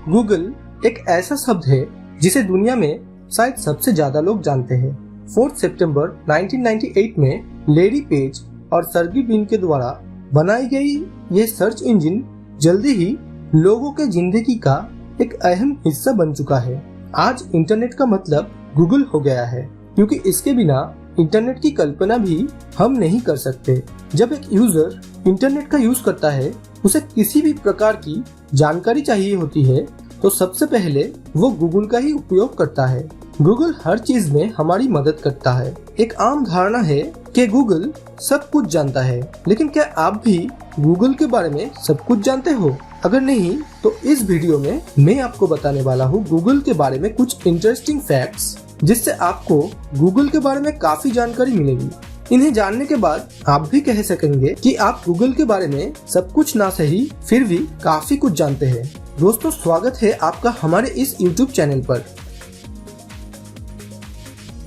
Google एक ऐसा शब्द है जिसे दुनिया में शायद सबसे ज्यादा लोग जानते हैं। 4 सितंबर 1998 में लैरी पेज और सर्गी ब्रिन के द्वारा बनाई गई यह सर्च इंजन जल्दी ही लोगों के जिंदगी का एक अहम हिस्सा बन चुका है। आज इंटरनेट का मतलब गूगल हो गया है, क्योंकि इसके बिना इंटरनेट की कल्पना भी हम नहीं कर सकते। जब एक यूजर इंटरनेट का यूज करता है, उसे किसी भी प्रकार की जानकारी चाहिए होती है तो सबसे पहले वो गूगल का ही उपयोग करता है। गूगल हर चीज में हमारी मदद करता है। एक आम धारणा है कि गूगल सब कुछ जानता है, लेकिन क्या आप भी गूगल के बारे में सब कुछ जानते हो? अगर नहीं तो इस वीडियो में मैं आपको बताने वाला हूँ गूगल के बारे में कुछ इंटरेस्टिंग फैक्ट्स, जिससे आपको गूगल के बारे में काफी जानकारी मिलेगी। इन्हें जानने के बाद आप भी कह सकेंगे कि आप गूगल के बारे में सब कुछ ना सही फिर भी काफी कुछ जानते हैं। दोस्तों, स्वागत है आपका हमारे इस YouTube चैनल पर।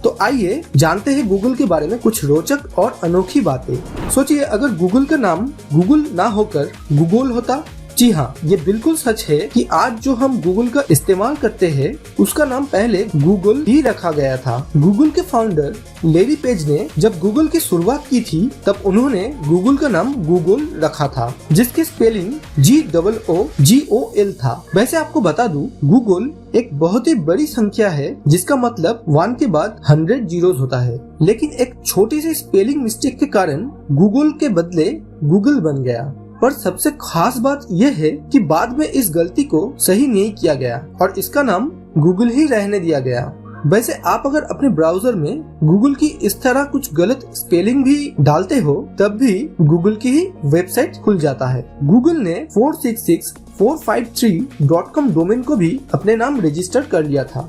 तो आइए जानते हैं गूगल के बारे में कुछ रोचक और अनोखी बातें। सोचिए, अगर गूगल का नाम गूगल ना होकर गूगल होता। जी हाँ, ये बिल्कुल सच है कि आज जो हम गूगल का इस्तेमाल करते हैं उसका नाम पहले गूगल ही रखा गया था। गूगल के फाउंडर लैरी पेज ने जब गूगल की शुरुआत की थी तब उन्होंने गूगल का नाम गूगल रखा था, जिसकी स्पेलिंग GOOGOL था। वैसे आपको बता दूं, गूगल एक बहुत ही बड़ी संख्या है जिसका मतलब 1 के बाद 100 जीरोस होता है, लेकिन एक छोटी सी स्पेलिंग मिस्टेक के कारण गूगल के बदले गूगल बन गया। पर सबसे खास बात यह है कि बाद में इस गलती को सही नहीं किया गया और इसका नाम गूगल ही रहने दिया गया। वैसे आप अगर अपने ब्राउजर में गूगल की इस तरह कुछ गलत स्पेलिंग भी डालते हो तब भी गूगल की ही वेबसाइट खुल जाता है। गूगल ने 466453.com डोमेन को भी अपने नाम रजिस्टर कर लिया था,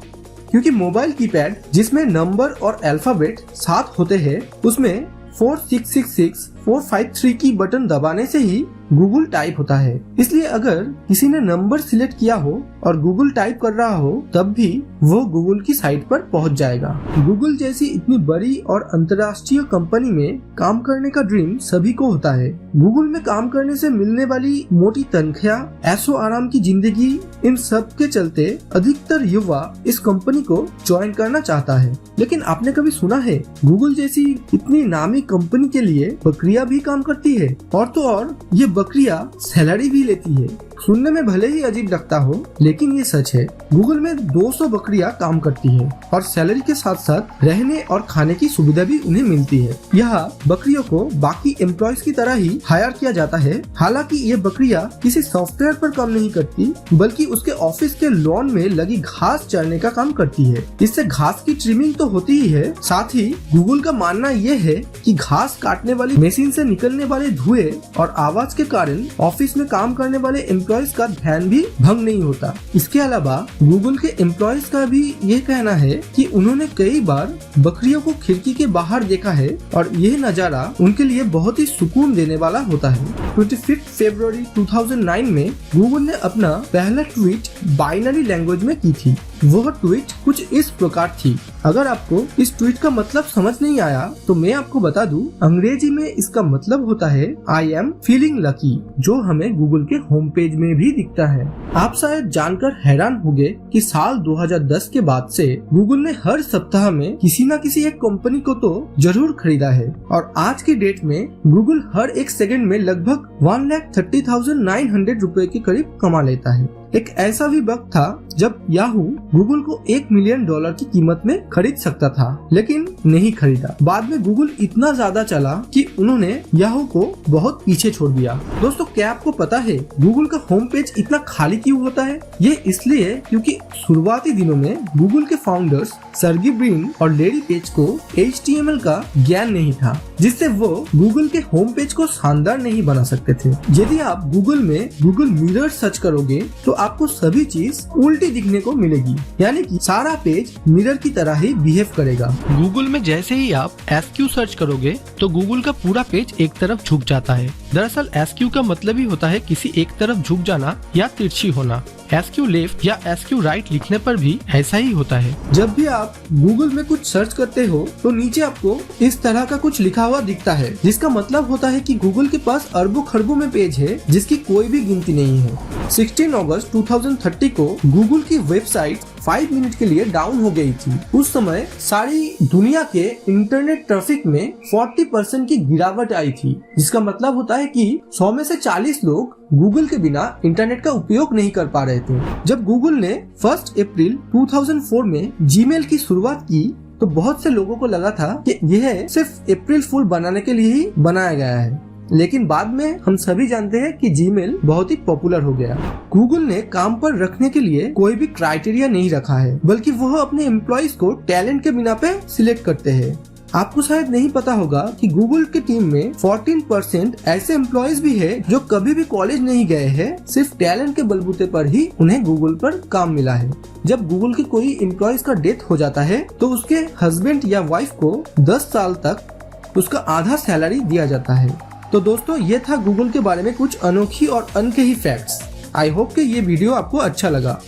क्योंकि मोबाइल कीपैड जिसमें नंबर और अल्फाबेट साथ होते हैं उसमें 4666453 की बटन दबाने से ही गूगल टाइप होता है। इसलिए अगर किसी ने नंबर सिलेक्ट किया हो और गूगल टाइप कर रहा हो तब भी वो गूगल की साइट पर पहुंच जाएगा। गूगल जैसी इतनी बड़ी और अंतर्राष्ट्रीय कंपनी में काम करने का ड्रीम सभी को होता है। गूगल में काम करने से मिलने वाली मोटी तनख्वाह, ऐशो आराम की जिंदगी, इन सब के चलते अधिकतर युवा इस कंपनी को ज्वाइन करना चाहता है। लेकिन आपने कभी सुना है गूगल जैसी इतनी नामी कंपनी के लिए बकरियां भी काम करती है, और तो और ये बकरियां सैलरी भी लेती है। सुनने में भले ही अजीब लगता हो, लेकिन ये सच है। गूगल में 200 बकरियां काम करती है और सैलरी के साथ साथ रहने और खाने की सुविधा भी उन्हें मिलती है। यहाँ बकरियों को बाकी एम्प्लॉयज की तरह ही हायर किया जाता है। हालांकि ये बकरियां किसी सॉफ्टवेयर पर काम नहीं करती, बल्कि उसके ऑफिस के लॉन में लगी घास चरने का काम करती है। इससे घास की ट्रिमिंग तो होती ही है, साथ ही गूगल का मानना यह है कि घास काटने वाली मशीन से निकलने वाले धुएं और आवाज के कारण ऑफिस में काम करने वाले एम्प्लॉयज का ध्यान भी भंग नहीं होता। इसके अलावा गूगल के एम्प्लॉयज का भी ये कहना है कि उन्होंने कई बार बकरियों को खिड़की के बाहर देखा है और यह नजारा उनके लिए बहुत ही सुकून देने वाला होता है। 25 फरवरी 2009 में गूगल ने अपना पहला ट्वीट बाइनरी लैंग्वेज में की थी। वह ट्वीट कुछ इस प्रकार थी। अगर आपको इस ट्वीट का मतलब समझ नहीं आया तो मैं आपको बता दूं, अंग्रेजी में इसका मतलब होता है आई एम फीलिंग लकी, जो हमें गूगल के होम पेज में भी दिखता है। आप शायद जानकर हैरान होंगे कि साल 2010 के बाद से गूगल ने हर सप्ताह में किसी न किसी एक कंपनी को तो जरूर खरीदा है, और आज की डेट में गूगल हर एक सेकंड में लगभग 1,30,900 रुपए के करीब कमा लेता है। एक ऐसा भी वक्त था जब याहू गूगल को $1 मिलियन की कीमत में खरीद सकता था, लेकिन नहीं खरीदा। बाद में गूगल इतना ज्यादा चला कि उन्होंने याहू को बहुत पीछे छोड़ दिया। दोस्तों, क्या आपको पता है गूगल का होम पेज इतना खाली क्यों होता है? ये इसलिए क्योंकि शुरुआती दिनों में गूगल के फाउंडर्स सर्गी ब्रिन और लैरी पेज को HTML का ज्ञान नहीं था, जिससे वो गूगल के होम पेज को शानदार नहीं बना सकते थे। यदि आप गूगल में गूगल मिरर सर्च करोगे तो आपको सभी चीज उल्टी दिखने को मिलेगी, यानी कि सारा पेज मिरर की तरह ही बिहेव करेगा। गूगल में जैसे ही आप SQ सर्च करोगे तो गूगल का पूरा पेज एक तरफ झुक जाता है। दरअसल SQ का मतलब ही होता है किसी एक तरफ झुक जाना या तिरछी होना। SQ लेफ्ट या SQ राइट लिखने पर भी ऐसा ही होता है। जब भी आप गूगल में कुछ सर्च करते हो तो नीचे आपको इस तरह का कुछ लिखा हुआ दिखता है, जिसका मतलब होता है कि गूगल के पास अरबों खरबों में पेज है जिसकी कोई भी गिनती नहीं है। 16 अगस्त 2030 को गूगल की वेबसाइट 5 मिनट के लिए डाउन हो गई थी। उस समय सारी दुनिया के इंटरनेट ट्रैफिक में 40% की गिरावट आई थी, जिसका मतलब होता है कि 100 में से 40 लोग गूगल के बिना इंटरनेट का उपयोग नहीं कर पा रहे थे। जब गूगल ने 1 अप्रैल 2004 में जीमेल की शुरुआत की तो बहुत से लोगों को लगा था कि यह सिर्फ अप्रैल फूल बनाने के लिए ही बनाया गया है, लेकिन बाद में हम सभी जानते हैं कि जीमेल बहुत ही पॉपुलर हो गया। गूगल ने काम पर रखने के लिए कोई भी क्राइटेरिया नहीं रखा है, बल्कि वह अपने एम्प्लॉइज को टैलेंट के बिना पे सिलेक्ट करते हैं। आपको शायद नहीं पता होगा कि गूगल की टीम में 14% ऐसे एम्प्लॉइज भी है जो कभी भी कॉलेज नहीं गए हैं, सिर्फ टैलेंट के बलबूते पर ही उन्हें गूगल पर काम मिला है। जब गूगल के कोई एम्प्लॉइज का डेथ हो जाता है तो उसके हस्बैंड या वाइफ को 10 साल तक उसका आधा सैलरी दिया जाता है। तो दोस्तों, ये था गूगल के बारे में कुछ अनोखी और अनकही फैक्ट्स। आई होप कि ये वीडियो आपको अच्छा लगा।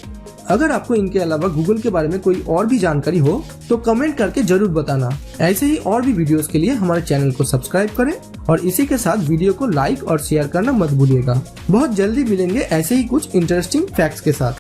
अगर आपको इनके अलावा गूगल के बारे में कोई और भी जानकारी हो तो कमेंट करके जरूर बताना। ऐसे ही और भी वीडियोस के लिए हमारे चैनल को सब्सक्राइब करें और इसी के साथ वीडियो को लाइक और शेयर करना मत भूलिएगा। बहुत जल्दी मिलेंगे ऐसे ही कुछ इंटरेस्टिंग फैक्ट्स के साथ।